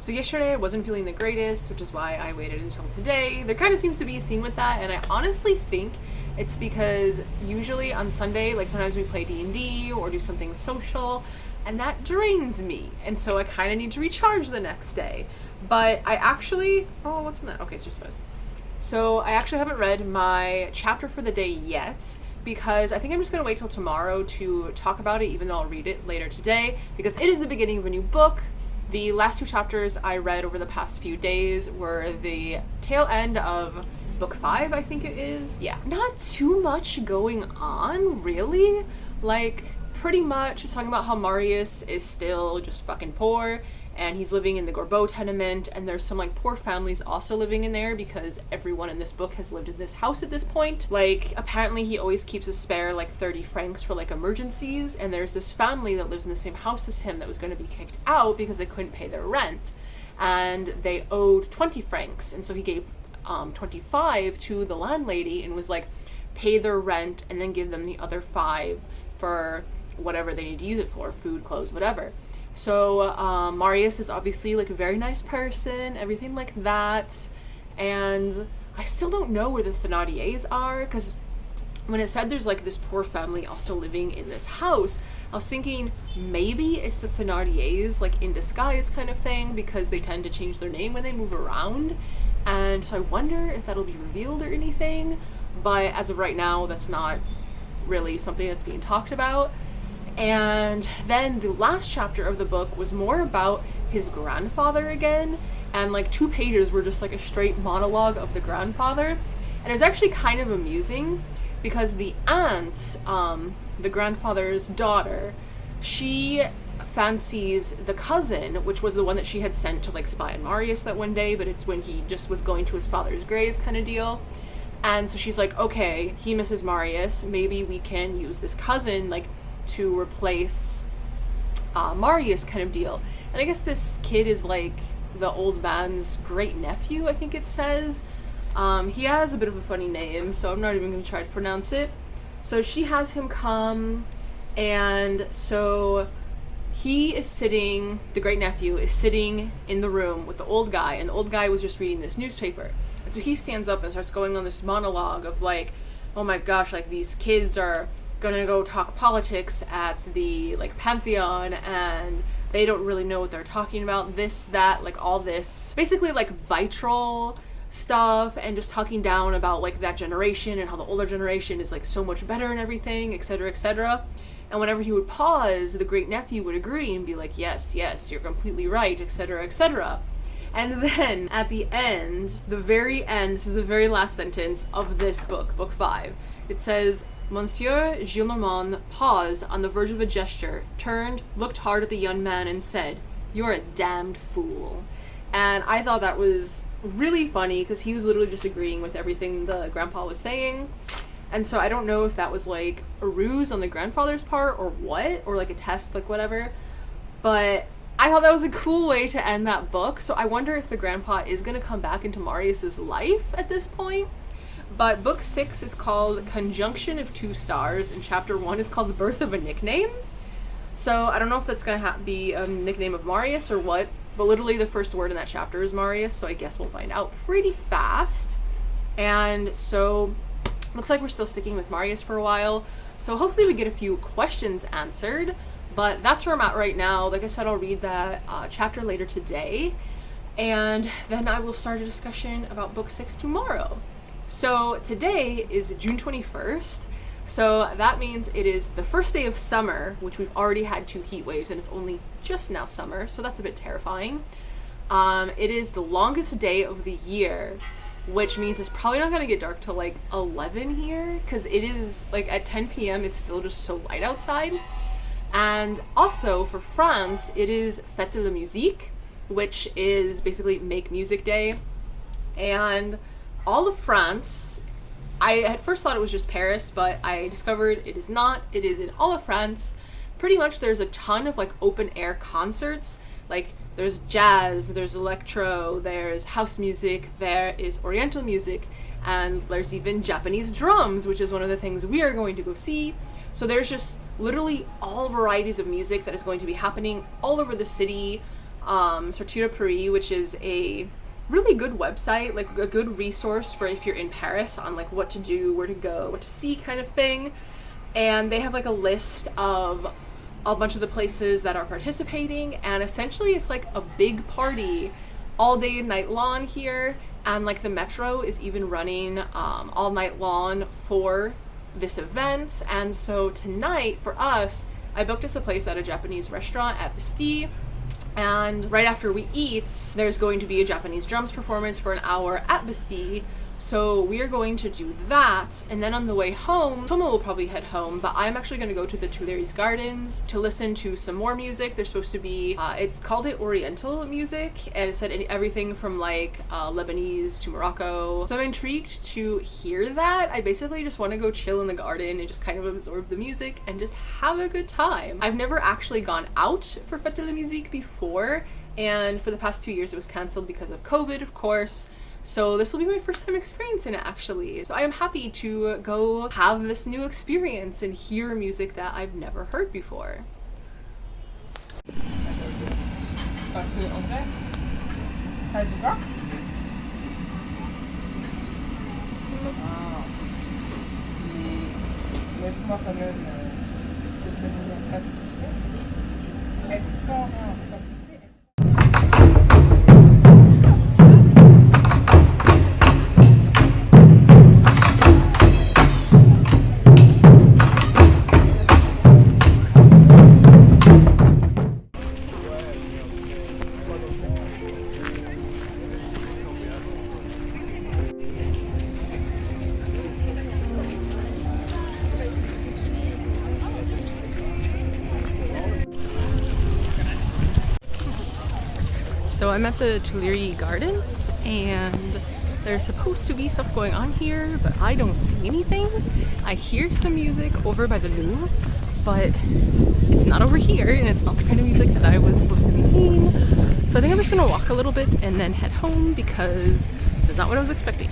So yesterday I wasn't feeling the greatest, which is why I waited until today. There kind of seems to be a theme with that, and I honestly think it's because usually on Sunday, like sometimes we play D&D or do something social, and that drains me. And so I kind of need to recharge the next day. But I actually, oh, what's in that? Okay, it's just fuzz. So I actually haven't read my chapter for the day yet, because I think I'm just going to wait till tomorrow to talk about it, even though I'll read it later today, because it is the beginning of a new book. The last 2 chapters I read over the past few days were the tail end of book 5, I think it is. Yeah, not too much going on, really. Like, pretty much it's talking about how Marius is still just fucking poor, and he's living in the Gorbeau tenement, and there's some like poor families also living in there because everyone in this book has lived in this house at this point. Like, apparently he always keeps a spare like 30 francs for like emergencies, and there's this family that lives in the same house as him that was going to be kicked out because they couldn't pay their rent, and they owed 20 francs, and so he gave 25 to the landlady and was like, pay their rent and then give them the other 5 for whatever they need to use it for, food, clothes, whatever. So Marius is obviously like a very nice person, everything like that, and I still don't know where the Thénardiers are, because when it said there's like this poor family also living in this house, I was thinking maybe it's the Thénardiers like in disguise kind of thing, because they tend to change their name when they move around, and so I wonder if that'll be revealed or anything, but as of right now that's not really something that's being talked about. And then the last chapter of the book was more about his grandfather again, and like 2 pages were just like a straight monologue of the grandfather, and it was actually kind of amusing because the aunt, the grandfather's daughter, she fancies the cousin, which was the one that she had sent to like spy on Marius that one day, but it's when he just was going to his father's grave kind of deal. And so she's like, okay, he misses Marius, maybe we can use this cousin like to replace Marius kind of deal. And I guess this kid is like the old man's great nephew, I think it says. He has a bit of a funny name, so I'm not even going to try to pronounce it. So she has him come, and so he is sitting, the great nephew is sitting in the room with the old guy, and the old guy was just reading this newspaper. And so he stands up and starts going on this monologue of like, oh my gosh, like these kids are gonna go talk politics at the like Pantheon, and they don't really know what they're talking about, this, that, like all this basically like vitriol stuff, and just talking down about like that generation and how the older generation is like so much better and everything, etc., etc. And whenever he would pause, the great nephew would agree and be like, yes, you're completely right, etc., etc. And then at the end, the very end, this is the very last sentence of this book, book 5, it says, Monsieur Gillenormand paused on the verge of a gesture, turned, looked hard at the young man, and said, "You're a damned fool." And I thought that was really funny, because he was literally just agreeing with everything the grandpa was saying. And so I don't know if that was like a ruse on the grandfather's part or what, or like a test, like whatever. But I thought that was a cool way to end that book. So I wonder if the grandpa is going to come back into Marius's life at this point. But book 6 is called Conjunction of Two Stars, and chapter 1 is called The Birth of a Nickname. So I don't know if that's going to be a nickname of Marius or what, but literally the first word in that chapter is Marius, so I guess we'll find out pretty fast. And so looks like we're still sticking with Marius for a while, so hopefully we get a few questions answered, but that's where I'm at right now. Like I said, I'll read that chapter later today, and then I will start a discussion about book 6 tomorrow. So today is June 21st, so that means it is the first day of summer, which we've already had 2 heat waves, and it's only just now summer, so that's a bit terrifying. It is the longest day of the year, which means it's probably not going to get dark till like 11 here, because it is like at 10 p.m. it's still just so light outside. And also for France, it is Fête de la Musique, which is basically Make Music Day. And all of France, I at first thought it was just Paris, but I discovered it is not. It is in all of France. Pretty much there's a ton of like open air concerts. Like there's jazz, there's electro, there's house music, there is oriental music, and there's even Japanese drums, which is one of the things we are going to go see. So there's just literally all varieties of music that is going to be happening all over the city. Torti Ori, which is a really good website, like a good resource for if you're in Paris on like what to do, where to go, what to see kind of thing. And they have like a list of a bunch of the places that are participating, and essentially it's like a big party all day and night long here, and like the metro is even running all night long for this event. And so tonight for us, I booked us a place at a Japanese restaurant at Bastille, and right after we eat, there's going to be a Japanese drums performance for an hour at Bastille. So we are going to do that, and then on the way home, Toma will probably head home, but I'm actually going to go to the Tuileries Gardens to listen to some more music. There's supposed to be, it's called it Oriental music, and it said everything from like Lebanese to Morocco. So I'm intrigued to hear that. I basically just want to go chill in the garden and just kind of absorb the music and just have a good time. I've never actually gone out for Fête de la Musique before, and for the past 2 years it was cancelled because of COVID, of course. So this will be my first time experiencing it, actually. So I am happy to go have this new experience and hear music that I've never heard before. Parce que en vrai, tu vois? Mais laisse-moi quand même te prévenir parce que tu sais, elles sont rares, parce que tu sais. So I'm at the Tuileries Gardens, and there's supposed to be stuff going on here, but I don't see anything. I hear some music over by the Louvre, but it's not over here, and it's not the kind of music that I was supposed to be seeing. So I think I'm just gonna walk a little bit and then head home, because this is not what I was expecting.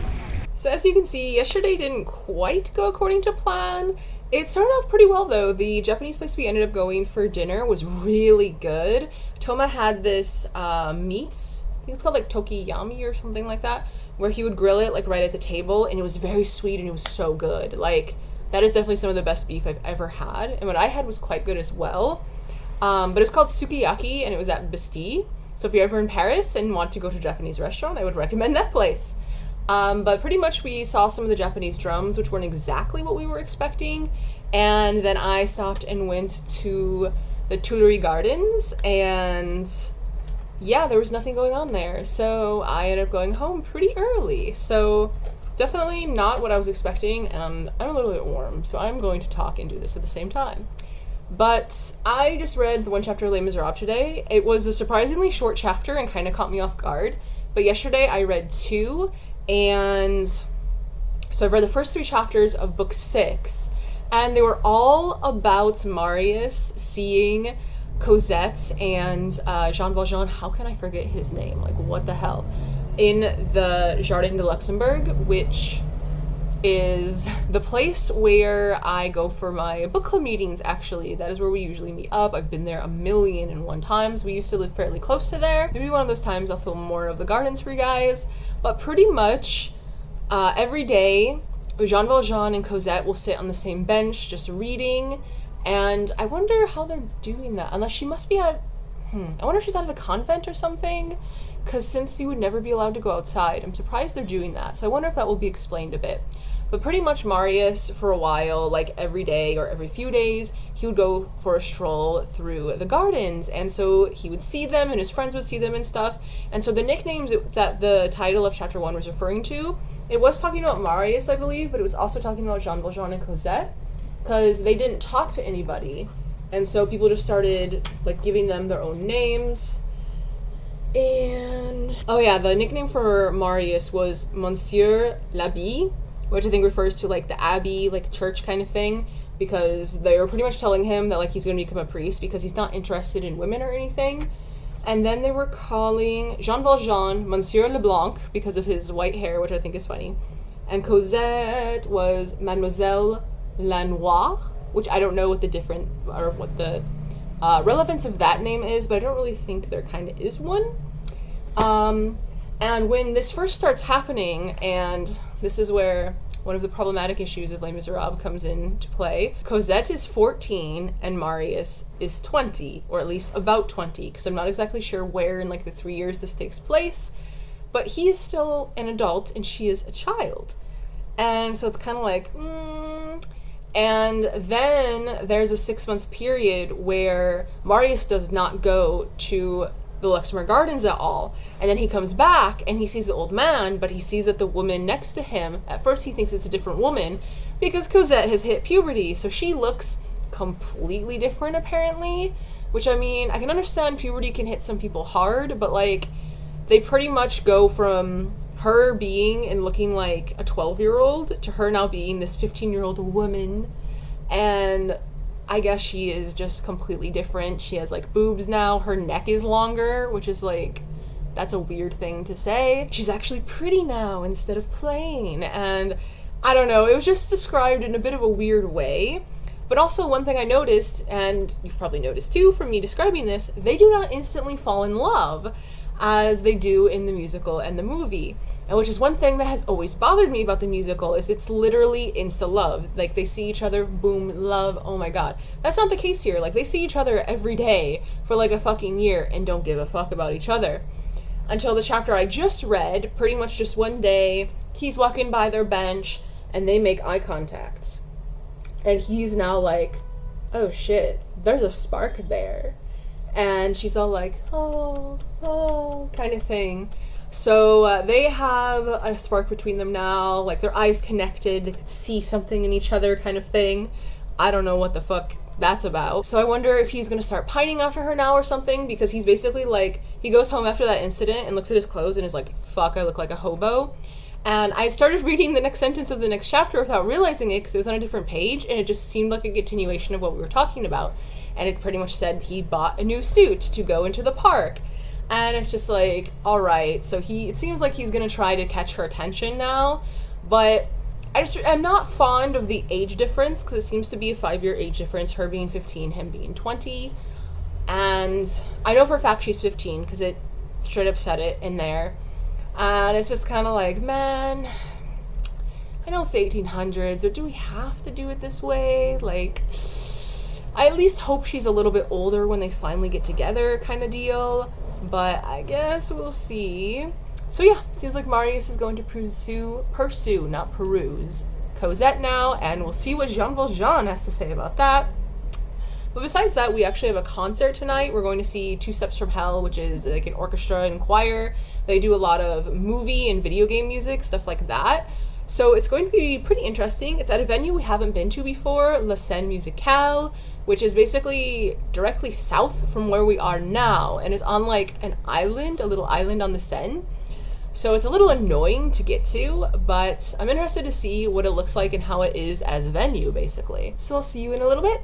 So as you can see, yesterday didn't quite go according to plan. It started off pretty well though. The Japanese place we ended up going for dinner was really good. Toma had this meat, I think it's called like tokiyami or something like that, where he would grill it like right at the table, and it was very sweet and it was so good. Like, that is definitely some of the best beef I've ever had, and what I had was quite good as well. But it's called sukiyaki, and it was at Bastille. So if you're ever in Paris and want to go to a Japanese restaurant, I would recommend that place. But pretty much we saw some of the Japanese drums, which weren't exactly what we were expecting, and then I stopped and went to the Tuileries Gardens, and yeah, there was nothing going on there, so I ended up going home pretty early. So definitely not what I was expecting, and I'm a little bit warm, so I'm going to talk and do this at the same time. But I just read the one chapter of Les Miserables today. It was a surprisingly short chapter and kind of caught me off guard, but yesterday I read 2, and so I've read the first 3 chapters of book 6, and they were all about Marius seeing Cosette and Jean Valjean, how can I forget his name, like what the hell, in the Jardin de Luxembourg, which is the place where I go for my book club meetings, actually. That is where we usually meet up. I've been there 1,000,001 times. We used to live fairly close to there. Maybe one of those times I'll film more of the gardens for you guys, but pretty much every day Jean Valjean and Cosette will sit on the same bench just reading, and I wonder how they're doing that, unless she must be at I wonder if she's out of the convent or something, because since you would never be allowed to go outside, I'm surprised they're doing that. So I wonder if that will be explained a bit. But pretty much Marius, for a while, like every day or every few days, he would go for a stroll through the gardens, and so he would see them and his friends would see them and stuff. And so the nicknames that the title of chapter 1 was referring to, it was talking about Marius, I believe, but it was also talking about Jean Valjean and Cosette, because they didn't talk to anybody, and so people just started like giving them their own names. And oh yeah, the nickname for Marius was Monsieur l'Abbé, which I think refers to like the abbey, like church kind of thing, because they were pretty much telling him that like he's going to become a priest because he's not interested in women or anything. And then they were calling Jean Valjean Monsieur Leblanc because of his white hair, which I think is funny. And Cosette was Mademoiselle Lanoire, which I don't know what the different, or what the relevance of that name is, but I don't really think there kind of is one. And when this first starts happening, and this is where one of the problematic issues of Les Miserables comes into play, Cosette is 14 and Marius is 20, or at least about 20, because I'm not exactly sure where in like the 3 years this takes place, but he is still an adult and she is a child. And so it's kind of like, And then there's a 6 month period where Marius does not go to the Luxembourg Gardens at all. And then he comes back and he sees the old man, but he sees that the woman next to him, at first he thinks it's a different woman because Cosette has hit puberty. So she looks completely different apparently, which I mean, I can understand puberty can hit some people hard, but like they pretty much go from her being and looking like a 12-year-old to her now being this 15-year-old woman. And I guess she is just completely different. She has like boobs now. Her neck is longer, which is like, that's a weird thing to say. She's actually pretty now instead of plain. And I don't know, it was just described in a bit of a weird way. But also one thing I noticed, and you've probably noticed too from me describing this, they do not instantly fall in love as they do in the musical and the movie. And which is one thing that has always bothered me about the musical, is it's literally insta love. Like they see each other, boom, love, oh my god. That's not the case here. Like they see each other every day for like a fucking year and don't give a fuck about each other. Until the chapter I just read, pretty much just one day, he's walking by their bench and they make eye contact. And he's now like, oh shit, there's a spark there. And she's all like, oh, kind of thing. So they have a spark between them now, like their eyes connected, they could see something in each other kind of thing. I don't know what the fuck that's about. So I wonder if he's gonna start pining after her now or something, because he's basically like, he goes home after that incident and looks at his clothes and is like, fuck, I look like a hobo. And I started reading the next sentence of the next chapter without realizing it because it was on a different page and it just seemed like a continuation of what we were talking about. And it pretty much said he bought a new suit to go into the park. And it's just like, all right, so it seems like he's going to try to catch her attention now. But I'm not fond of the age difference because it seems to be a 5-year age difference, her being 15, him being 20. And I know for a fact she's 15 because it straight up said it in there. And it's just kind of like, man, I know it's the 1800s, or do we have to do it this way? Like, I at least hope she's a little bit older when they finally get together kind of deal. But I guess we'll see. So yeah, seems like Marius is going to pursue, not peruse, Cosette now, and we'll see what Jean Valjean has to say about that. But besides that, we actually have a concert tonight. We're going to see Two Steps from Hell, which is like an orchestra and choir. They do a lot of movie and video game music, stuff like that. So it's going to be pretty interesting. It's at a venue we haven't been to before, La Seine Musicale, which is basically directly south from where we are now and is on like an island, a little island on the Seine. So it's a little annoying to get to, but I'm interested to see what it looks like and how it is as a venue, basically. So I'll see you in a little bit.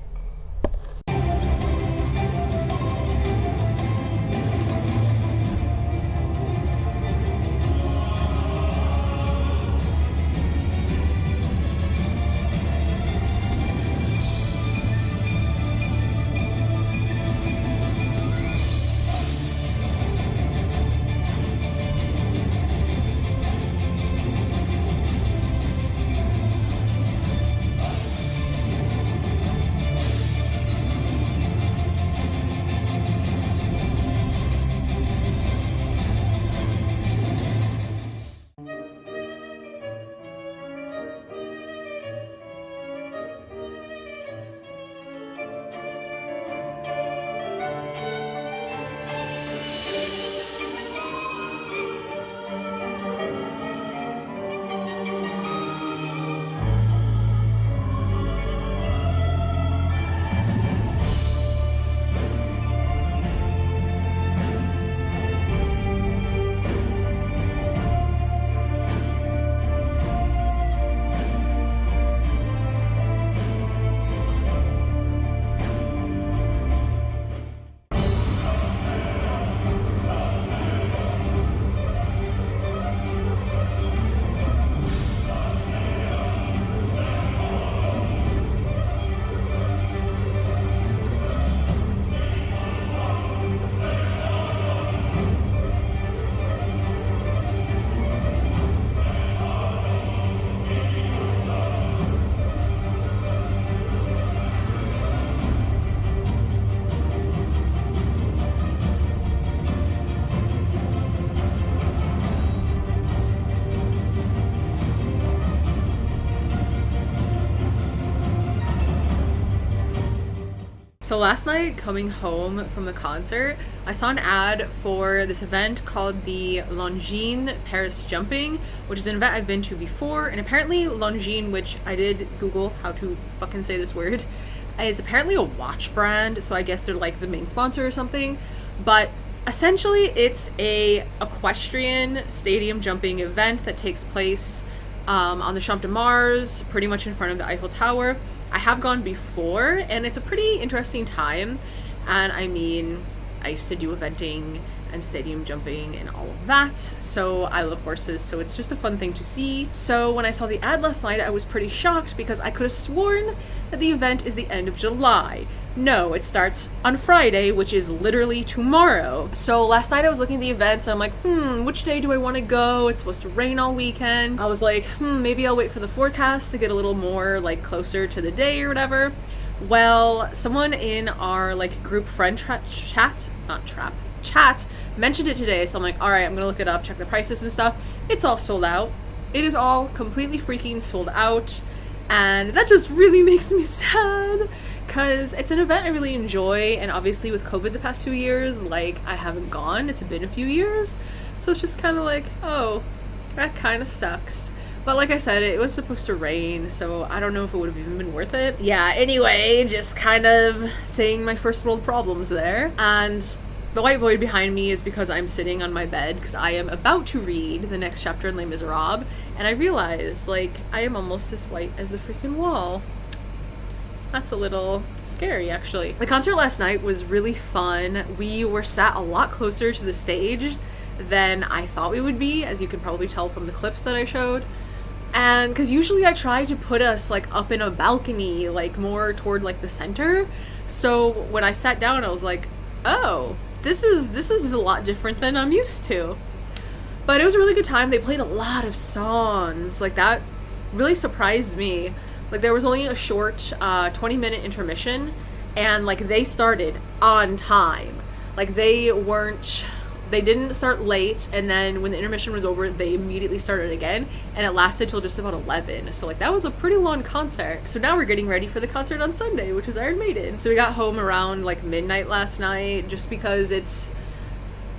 So last night, coming home from the concert, I saw an ad for this event called the Longines Paris Jumping, which is an event I've been to before. And apparently Longines, which I did Google how to fucking say this word, is apparently a watch brand. So I guess they're like the main sponsor or something. But essentially it's a equestrian stadium jumping event that takes place on the Champ de Mars, pretty much in front of the Eiffel Tower. I have gone before, and it's a pretty interesting time. And I mean, I used to do eventing and stadium jumping and all of that, so I love horses, so it's just a fun thing to see. So when I saw the ad last night, I was pretty shocked because I could have sworn that the event is the end of July. No, it starts on Friday, which is literally tomorrow. So last night I was looking at the events and I'm like, which day do I want to go? It's supposed to rain all weekend. I was like, maybe I'll wait for the forecast to get a little more like closer to the day or whatever. Well, someone in our like group friend chat mentioned it today, so I'm like, all right, I'm gonna look it up, check the prices and stuff. It's all sold out. It is all completely freaking sold out, and that just really makes me sad because it's an event I really enjoy, and obviously with COVID the past 2 years, like, I haven't gone. It's been a few years, so it's just kind of like, oh, that kind of sucks. But like I said, it was supposed to rain, so I don't know if it would have even been worth it. Yeah, anyway, just kind of saying my first world problems there. And the white void behind me is because I'm sitting on my bed because I am about to read the next chapter in Les Miserables, and I realize, like, I am almost as white as the freaking wall. That's a little scary, actually. The concert last night was really fun. We were sat a lot closer to the stage than I thought we would be, as you can probably tell from the clips that I showed. And because usually I try to put us like up in a balcony, like more toward like the center. So when I sat down, I was like, oh, this is a lot different than I'm used to. But it was a really good time. They played a lot of songs. Like, that really surprised me. Like, there was only a short 20-minute intermission, and like they started on time. Like, they didn't start late, and then when the intermission was over, they immediately started again, and it lasted till just about 11. So like, that was a pretty long concert. So now we're getting ready for the concert on Sunday, which is Iron Maiden. So we got home around like midnight last night, just because it's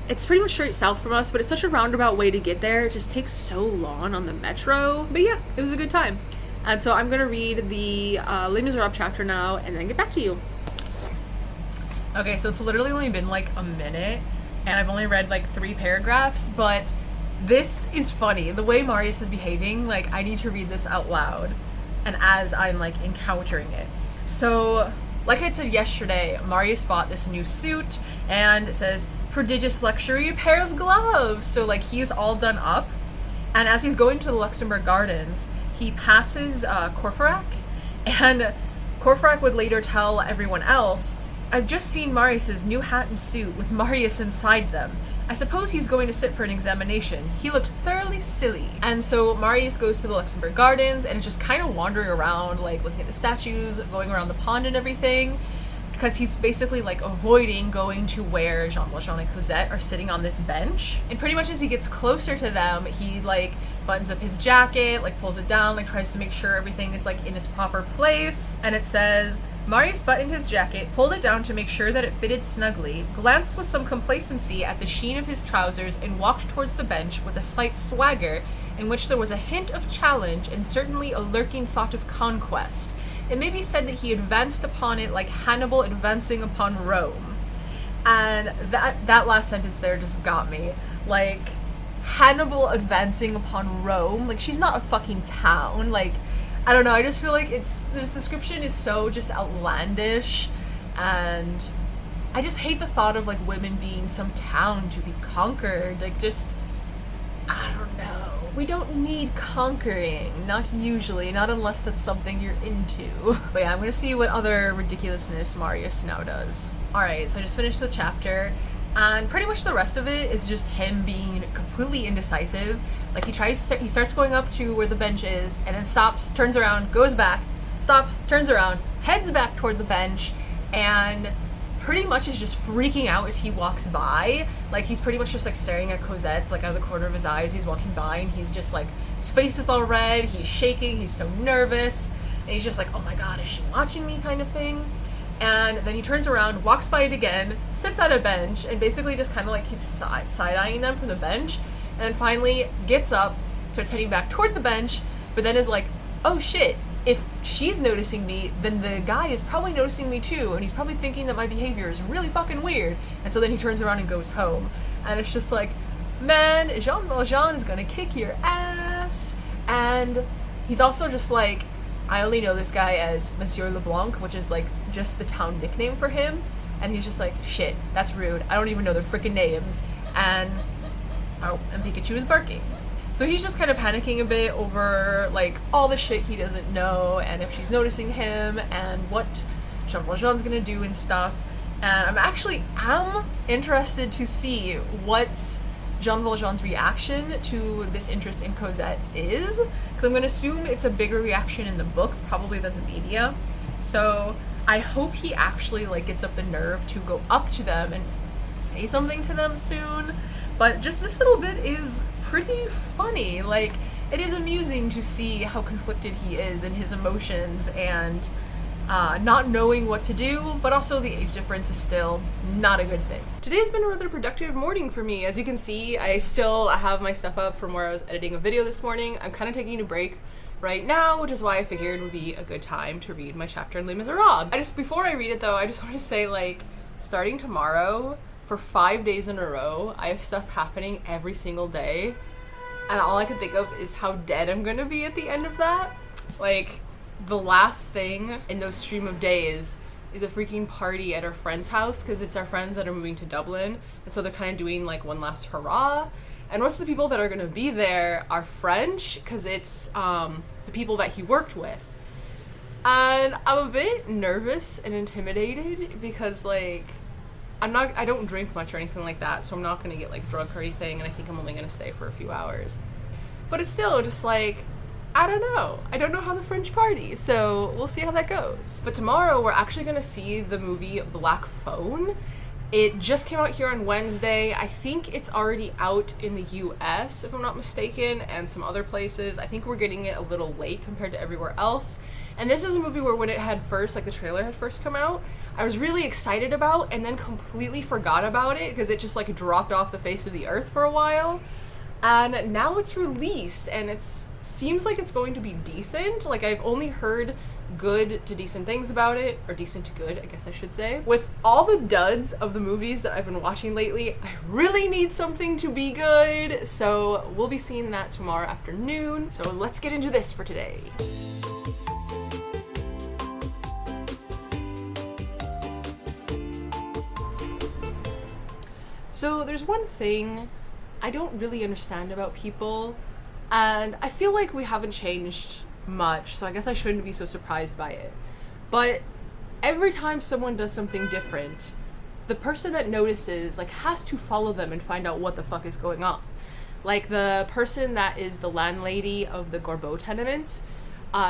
pretty much straight south from us, but it's such a roundabout way to get there. It just takes so long on the metro. But yeah, it was a good time. And so I'm gonna read the Les Miserables chapter now and then get back to you. Okay, so it's literally only been like a minute, and I've only read like 3 paragraphs, but this is funny. The way Marius is behaving, like, I need to read this out loud, and as I'm like encountering it. So, like I said yesterday, Marius bought this new suit, and it says, prodigious luxury pair of gloves. So like, he's all done up, and as he's going to the Luxembourg Gardens, he passes Courfeyrac, and Courfeyrac would later tell everyone else, I've just seen Marius's new hat and suit with Marius inside them. I suppose he's going to sit for an examination. He looked thoroughly silly. And so Marius goes to the Luxembourg Gardens and is just kind of wandering around, like looking at the statues, going around the pond and everything, because he's basically like avoiding going to where Jean Valjean and Cosette are sitting on this bench. And pretty much as he gets closer to them, he like buttons up his jacket, like pulls it down, like tries to make sure everything is like in its proper place. And it says, Marius buttoned his jacket, pulled it down to make sure that it fitted snugly, glanced with some complacency at the sheen of his trousers, and walked towards the bench with a slight swagger in which there was a hint of challenge and certainly a lurking thought of conquest. It may be said that he advanced upon it like Hannibal advancing upon Rome. And that last sentence there just got me. Like, Hannibal advancing upon Rome? Like, she's not a fucking town. Like, I don't know, I just feel like this description is so just outlandish, and I just hate the thought of like women being some town to be conquered. Like, just, I don't know. We don't need conquering. Not usually, not unless that's something you're into. But yeah, I'm gonna see what other ridiculousness Marius now does. Alright, so I just finished the chapter, and pretty much the rest of it is just him being completely indecisive. Like, he starts going up to where the bench is, and then stops, turns around, goes back, stops, turns around, heads back toward the bench, and pretty much is just freaking out as he walks by. Like, he's pretty much just like staring at Cosette, like out of the corner of his eye as he's walking by, and he's just like, his face is all red, he's shaking, he's so nervous, and he's just like, oh my god, is she watching me, kind of thing. And then he turns around, walks by it again, sits at a bench, and basically just kind of like keeps side-eyeing them from the bench. And then finally gets up, starts heading back toward the bench, but then is like, oh shit, if she's noticing me, then the guy is probably noticing me too, and he's probably thinking that my behavior is really fucking weird. And so then he turns around and goes home. And it's just like, man, Jean Valjean is gonna kick your ass. And he's also just like, I only know this guy as Monsieur LeBlanc, which is like just the town nickname for him. And he's just like, shit, that's rude. I don't even know their freaking names. And Pikachu is barking. So he's just kind of panicking a bit over like all the shit he doesn't know, and if she's noticing him, and what Jean Valjean's gonna do and stuff. And I'm interested to see what Jean Valjean's reaction to this interest in Cosette is, because I'm going to assume it's a bigger reaction in the book probably than the media. So I hope he actually like gets up the nerve to go up to them and say something to them soon. But just this little bit is pretty funny. Like, it is amusing to see how conflicted he is in his emotions and not knowing what to do, but also the age difference is still not a good thing. Today's been a rather productive morning for me. As you can see, I still have my stuff up from where I was editing a video this morning. I'm kind of taking a break right now, which is why I figured it would be a good time to read my chapter in Les Miserables. Before I read it though, I just want to say, like, starting tomorrow, for 5 days in a row, I have stuff happening every single day, and all I can think of is how dead I'm gonna be at the end of that. Like, the last thing in those stream of days is a freaking party at our friend's house, because it's our friends that are moving to Dublin, and so they're kind of doing like one last hurrah. And most of the people that are going to be there are French, because it's the people that he worked with. And I'm a bit nervous and intimidated because, like, I don't drink much or anything like that, so I'm not going to get like drunk or anything, and I think I'm only going to stay for a few hours. But it's still just like, I don't know. I don't know how the French party, so we'll see how that goes. But tomorrow we're actually gonna see the movie Black Phone. It just came out here on Wednesday. I think it's already out in the US, if I'm not mistaken, and some other places. I think we're getting it a little late compared to everywhere else. And this is a movie where when it had first, like the trailer had first come out, I was really excited about and then completely forgot about it because it just like dropped off the face of the earth for a while. And now it's released, and seems like it's going to be decent. Like, I've only heard good to decent things about it, or decent to good, I guess I should say. With all the duds of the movies that I've been watching lately, I really need something to be good, so we'll be seeing that tomorrow afternoon. So let's get into this for today. So there's one thing I don't really understand about people, and I feel like we haven't changed much, so I guess I shouldn't be so surprised by it. But every time someone does something different, the person that notices, like, has to follow them and find out what the fuck is going on. Like, the person that is the landlady of the Gorbeau tenement,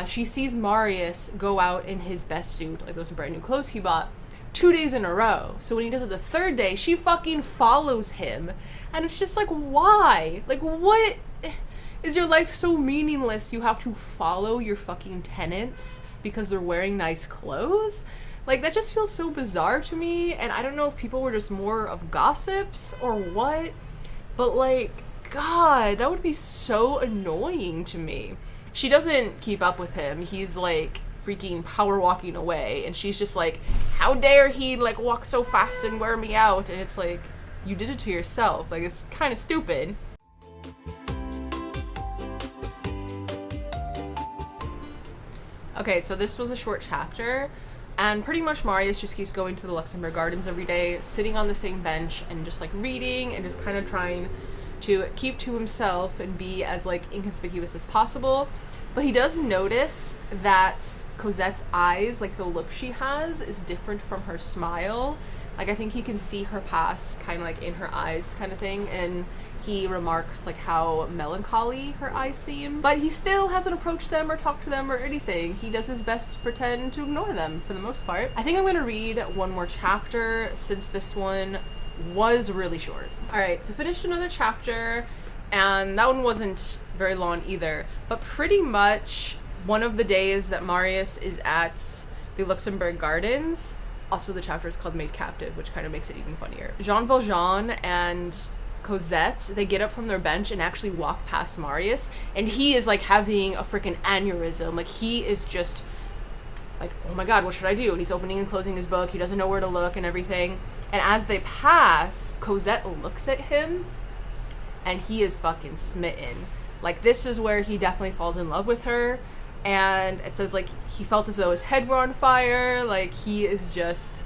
she sees Marius go out in his best suit, like those brand new clothes he bought, 2 days in a row. So when he does it the third day, she fucking follows him. And it's just like, why? Like, what? Is your life so meaningless you have to follow your fucking tenants because they're wearing nice clothes? Like, that just feels so bizarre to me, and I don't know if people were just more of gossips or what, but like, God, that would be so annoying to me. She doesn't keep up with him. He's like freaking power walking away, and she's just like, how dare he like walk so fast and wear me out? And it's like, you did it to yourself. Like, it's kind of stupid. Okay, so this was a short chapter, and pretty much Marius just keeps going to the Luxembourg Gardens every day, sitting on the same bench and just like reading and just kind of trying to keep to himself and be as like inconspicuous as possible. But he does notice that Cosette's eyes, like the look she has, is different from her smile. Like, I think he can see her past kind of like in her eyes kind of thing, and he remarks like how melancholy her eyes seem, but he still hasn't approached them or talked to them or anything. He does his best to pretend to ignore them for the most part. I think I'm gonna read one more chapter since this one was really short. Alright, so finished another chapter, and that one wasn't very long either, but pretty much one of the days that Marius is at the Luxembourg Gardens, Also, the chapter is called Made Captive, which kind of makes it even funnier. Jean Valjean and Cosette, they get up from their bench and actually walk past Marius, and he is like having a freaking aneurysm. Like, he is just like, oh my god, what should I do? And he's opening and closing his book. He doesn't know where to look and everything. And as they pass, Cosette looks at him, and he is fucking smitten. Like, this is where he definitely falls in love with her. And it says, like, he felt as though his head were on fire. Like, he is just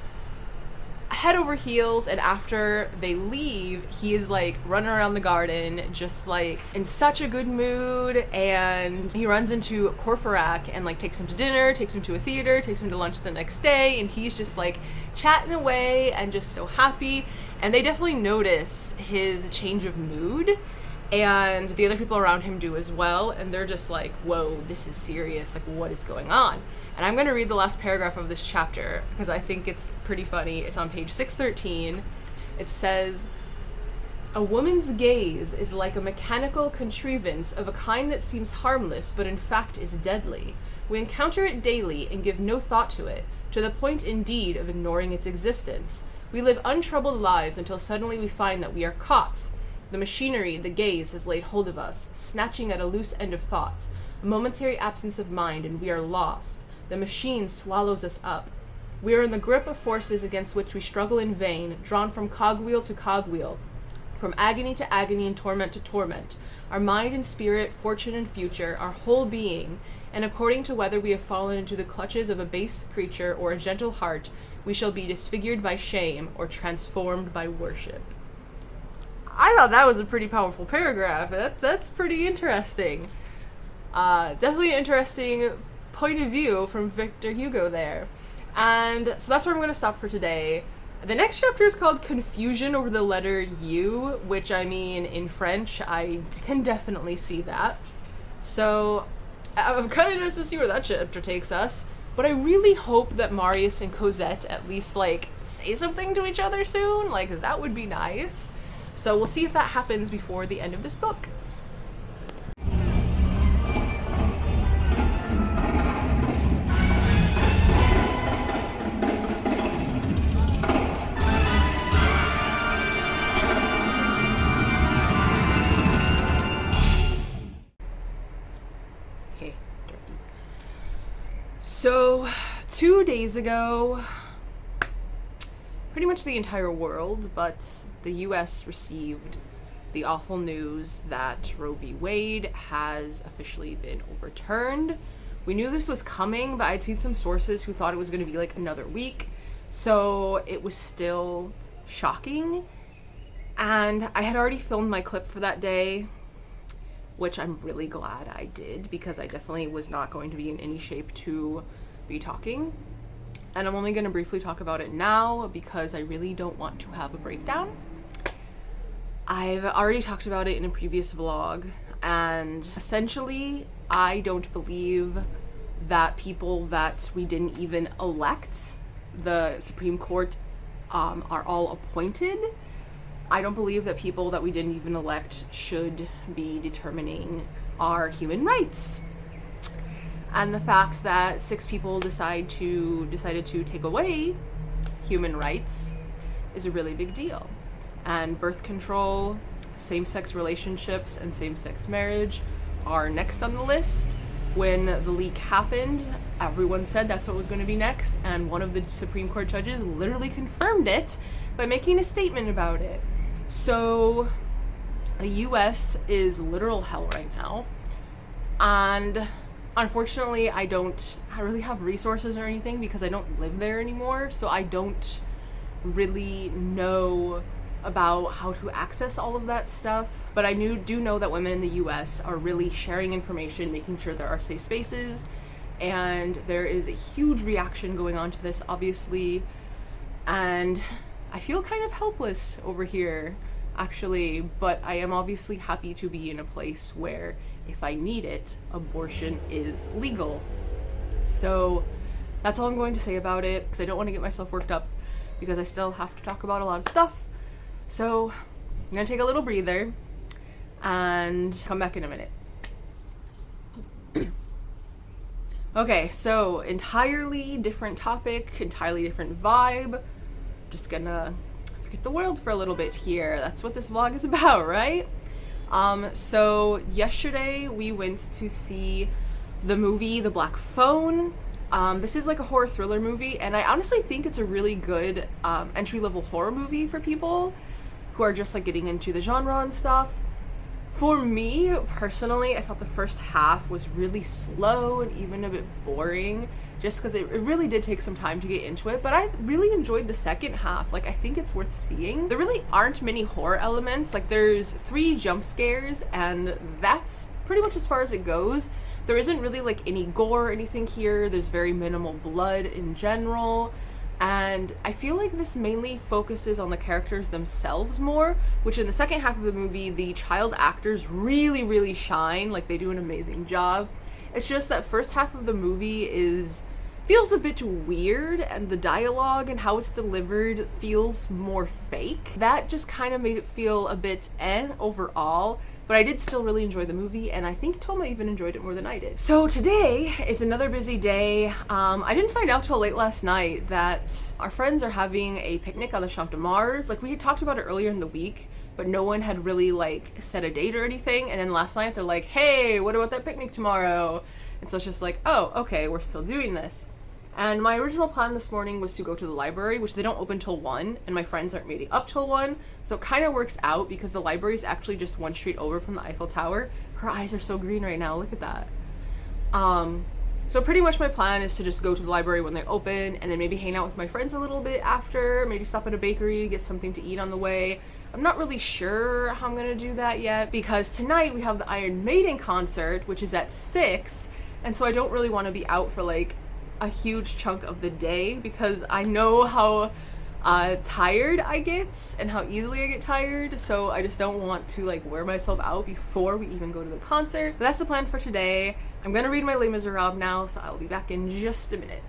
head over heels. And after they leave, he is like running around the garden, just like in such a good mood. And he runs into Courfeyrac and like takes him to dinner, takes him to a theater, takes him to lunch the next day, and he's just like chatting away and just so happy. And they definitely notice his change of mood, and the other people around him do as well, and they're just like, whoa, this is serious, like, what is going on? And I'm going to read the last paragraph of this chapter because I think it's pretty funny. It's on page 613. It says, "A woman's gaze is like a mechanical contrivance of a kind that seems harmless but in fact is deadly. We encounter it daily and give no thought to it, to the point indeed of ignoring its existence. We live untroubled lives until suddenly we find that we are caught. The machinery, the gaze, has laid hold of us, snatching at a loose end of thought. A momentary absence of mind, and we are lost. The machine swallows us up. We are in the grip of forces against which we struggle in vain, drawn from cogwheel to cogwheel, from agony to agony and torment to torment. Our mind and spirit, fortune and future, our whole being, and according to whether we have fallen into the clutches of a base creature or a gentle heart, we shall be disfigured by shame or transformed by worship." I thought that was a pretty powerful paragraph. That's pretty interesting. Definitely an interesting point of view from Victor Hugo there. And so that's where I'm going to stop for today. The next chapter is called Confusion over the letter U, which, I mean, in French, I can definitely see that. So I'm kind of interested to see where that chapter takes us. But I really hope that Marius and Cosette at least, like, say something to each other soon. Like, that would be nice. So we'll see if that happens before the end of this book. Hey, turkey. So, 2 days ago, pretty much the entire world, but the US received the awful news that Roe v. Wade has officially been overturned. We knew this was coming, but I'd seen some sources who thought it was going to be like another week, so it was still shocking. And I had already filmed my clip for that day, which I'm really glad I did, because I definitely was not going to be in any shape to be talking. And I'm only going to briefly talk about it now because I really don't want to have a breakdown. I've already talked about it in a previous vlog, and essentially, I don't believe that people that we didn't even elect, the Supreme Court, are all appointed. I don't believe that people that we didn't even elect should be determining our human rights. And the fact that 6 people decided to take away human rights is a really big deal. And birth control, same-sex relationships, and same-sex marriage are next on the list. When the leak happened, everyone said that's what was going to be next, and one of the Supreme Court judges literally confirmed it by making a statement about it. So the US is literal hell right now, and unfortunately I don't really have resources or anything because I don't live there anymore, so I don't really know about how to access all of that stuff. But I do know that women in the US are really sharing information, making sure there are safe spaces, and there is a huge reaction going on to this, obviously, and I feel kind of helpless over here, actually, but I am obviously happy to be in a place where, if I need it, abortion is legal. So that's all I'm going to say about it, because I don't want to get myself worked up, because I still have to talk about a lot of stuff. So I'm gonna take a little breather and come back in a minute. Okay, so entirely different topic, entirely different vibe. Just gonna forget the world for a little bit here. That's what this vlog is about, right? So yesterday we went to see the movie The Black Phone. This is like a horror thriller movie, and I honestly think it's a really good entry-level horror movie for people who are just like getting into the genre and stuff. For me, personally, I thought the first half was really slow and even a bit boring, just because it really did take some time to get into it, but I really enjoyed the second half. Like, I think it's worth seeing. There really aren't many horror elements. Like, there's 3 jump scares, and that's pretty much as far as it goes. There isn't really, like, any gore or anything here. There's very minimal blood in general. And I feel like this mainly focuses on the characters themselves more, which in the second half of the movie, the child actors really shine. Like, they do an amazing job. It's just that first half of the movie feels a bit weird, and the dialogue and how it's delivered feels more fake. That just kind of made it feel a bit overall. But I did still really enjoy the movie, and I think Toma even enjoyed it more than I did. So today is another busy day. I didn't find out till late last night that our friends are having a picnic on the Champ de Mars. Like, we had talked about it earlier in the week, but no one had really like set a date or anything. And then last night they're like, hey, what about that picnic tomorrow? And so it's just like, oh, okay, we're still doing this. And my original plan this morning was to go to the library, which they don't open till 1, and my friends aren't meeting up till 1. So it kind of works out because the library is actually just 1 street over from the Eiffel Tower. Her eyes are so green right now, look at that. So pretty much my plan is to just go to the library when they open, and then maybe hang out with my friends a little bit after, maybe stop at a bakery to get something to eat on the way. I'm not really sure how I'm gonna do that yet, because tonight we have the Iron Maiden concert, which is at 6, and so I don't really want to be out for like a huge chunk of the day, because I know how tired I get and how easily I get tired, so I just don't want to like wear myself out before we even go to the concert. But that's the plan for today. I'm gonna read my Les Miserables now, so I'll be back in just a minute.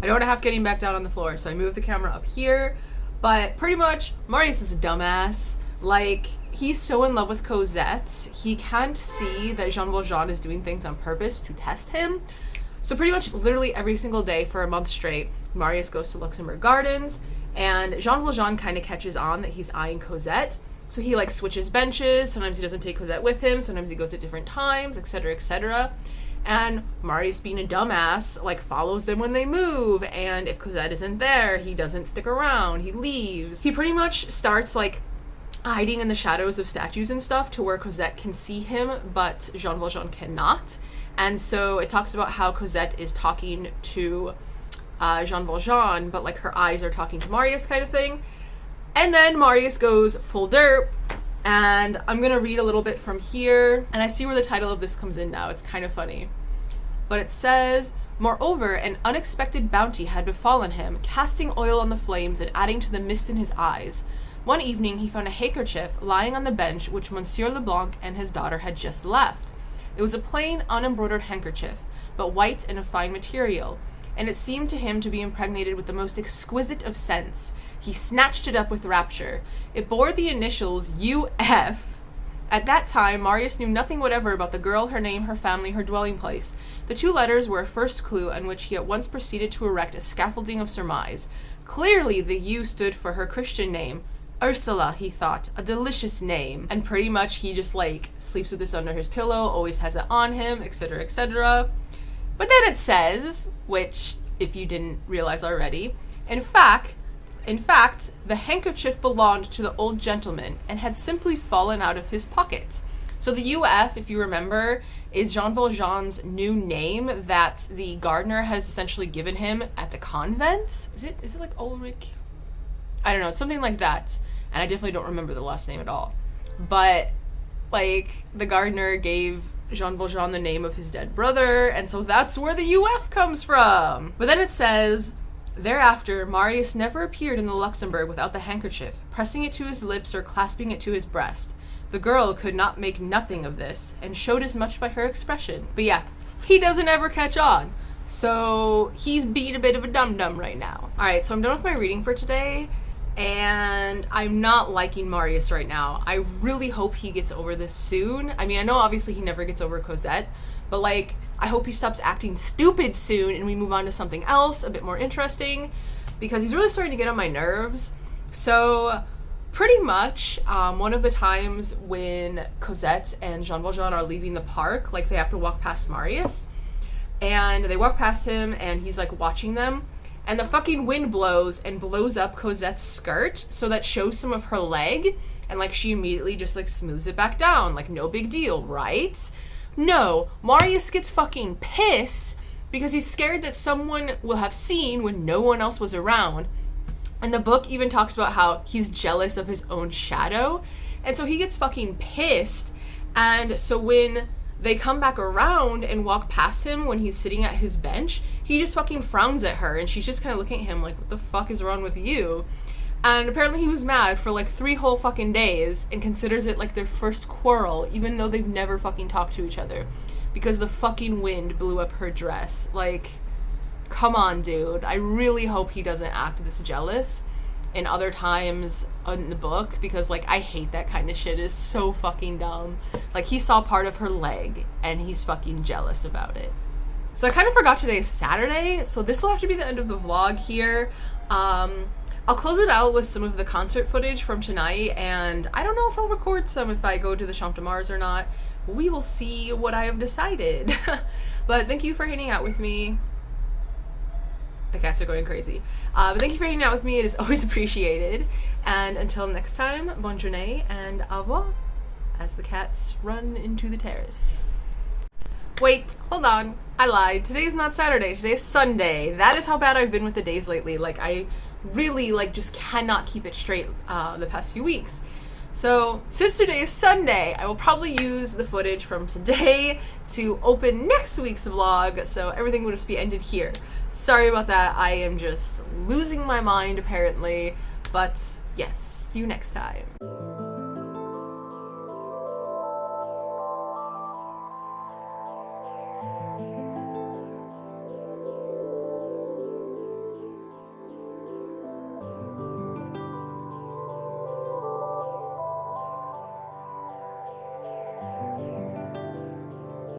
I don't want to have getting back down on the floor, so I moved the camera up here. But pretty much, Marius is a dumbass. Like, he's so in love with Cosette, he can't see that Jean Valjean is doing things on purpose to test him. So pretty much literally every single day for a month straight, Marius goes to Luxembourg Gardens, and Jean Valjean kind of catches on that he's eyeing Cosette. So he like switches benches, sometimes he doesn't take Cosette with him, sometimes he goes at different times, etc, etc. And Marius, being a dumbass, like follows them when they move, and if Cosette isn't there, he doesn't stick around, he leaves. He pretty much starts like hiding in the shadows of statues and stuff to where Cosette can see him, but Jean Valjean cannot. And so it talks about how Cosette is talking to Jean Valjean, but like her eyes are talking to Marius kind of thing. And then Marius goes full derp, and I'm gonna read a little bit from here, and I see where the title of this comes in now. It's kind of funny. But it says, moreover, an unexpected bounty had befallen him, casting oil on the flames and adding to the mist in his eyes. One evening he found a handkerchief lying on the bench which Monsieur Leblanc and his daughter had just left. It was a plain, unembroidered handkerchief, but white and of fine material, and it seemed to him to be impregnated with the most exquisite of scents. He snatched it up with rapture. It bore the initials U.F. At that time, Marius knew nothing whatever about the girl, her name, her family, her dwelling place. The 2 letters were a first clue on which he at once proceeded to erect a scaffolding of surmise. Clearly the U stood for her Christian name, Ursula, he thought, a delicious name. And pretty much he just like sleeps with this under his pillow, always has it on him, etc, etc. But then it says, which if you didn't realize already, in fact, the handkerchief belonged to the old gentleman and had simply fallen out of his pocket. So the UF, if you remember, is Jean Valjean's new name that the gardener has essentially given him at the convent. Is it like Ulrich? I don't know, it's something like that. And I definitely don't remember the last name at all. But, like, the gardener gave Jean Valjean the name of his dead brother, and so that's where the UF comes from. But then it says, thereafter, Marius never appeared in the Luxembourg without the handkerchief, pressing it to his lips or clasping it to his breast. The girl could not make nothing of this, and showed as much by her expression. But yeah, he doesn't ever catch on. So he's being a bit of a dum-dum right now. Alright, so I'm done with my reading for today. and I'm not liking Marius right now. I really hope he gets over this soon. I mean, I know obviously he never gets over Cosette, but like, I hope he stops acting stupid soon and we move on to something else a bit more interesting, because he's really starting to get on my nerves. So pretty much one of the times when Cosette and Jean Valjean are leaving the park, like they have to walk past Marius, and they walk past him and he's like watching them, and the fucking wind blows and blows up Cosette's skirt so that shows some of her leg, and like she immediately just like smooths it back down, like no big deal, right? No, Marius gets fucking pissed because he's scared that someone will have seen when no one else was around. And the book even talks about how he's jealous of his own shadow, and so he gets fucking pissed. And so when they come back around and walk past him when he's sitting at his bench, he just fucking frowns at her, and she's just kind of looking at him like, what the fuck is wrong with you? And apparently he was mad for like 3 whole fucking days and considers it like their first quarrel, even though they've never fucking talked to each other, because the fucking wind blew up her dress. Like, come on, dude. I really hope he doesn't act this jealous in other times in the book, because like, I hate that kind of shit. It's so fucking dumb. Like, he saw part of her leg and he's fucking jealous about it. So I kind of forgot today's Saturday, so this will have to be the end of the vlog here. I'll close it out with some of the concert footage from tonight, and I don't know if I'll record some if I go to the Champ de Mars or not. We will see what I have decided. But thank you for hanging out with me. The cats are going crazy. But thank you for hanging out with me. It is always appreciated. And until next time, bonne journée and au revoir, as the cats run into the terrace. Wait, hold on. I lied. Today's not Saturday. Today's Sunday. That is how bad I've been with the days lately. Like, I really, like, just cannot keep it straight the past few weeks. So, since today is Sunday, I will probably use the footage from today to open next week's vlog, so everything will just be ended here. Sorry about that. I am just losing my mind, apparently. But, yes, see you next time.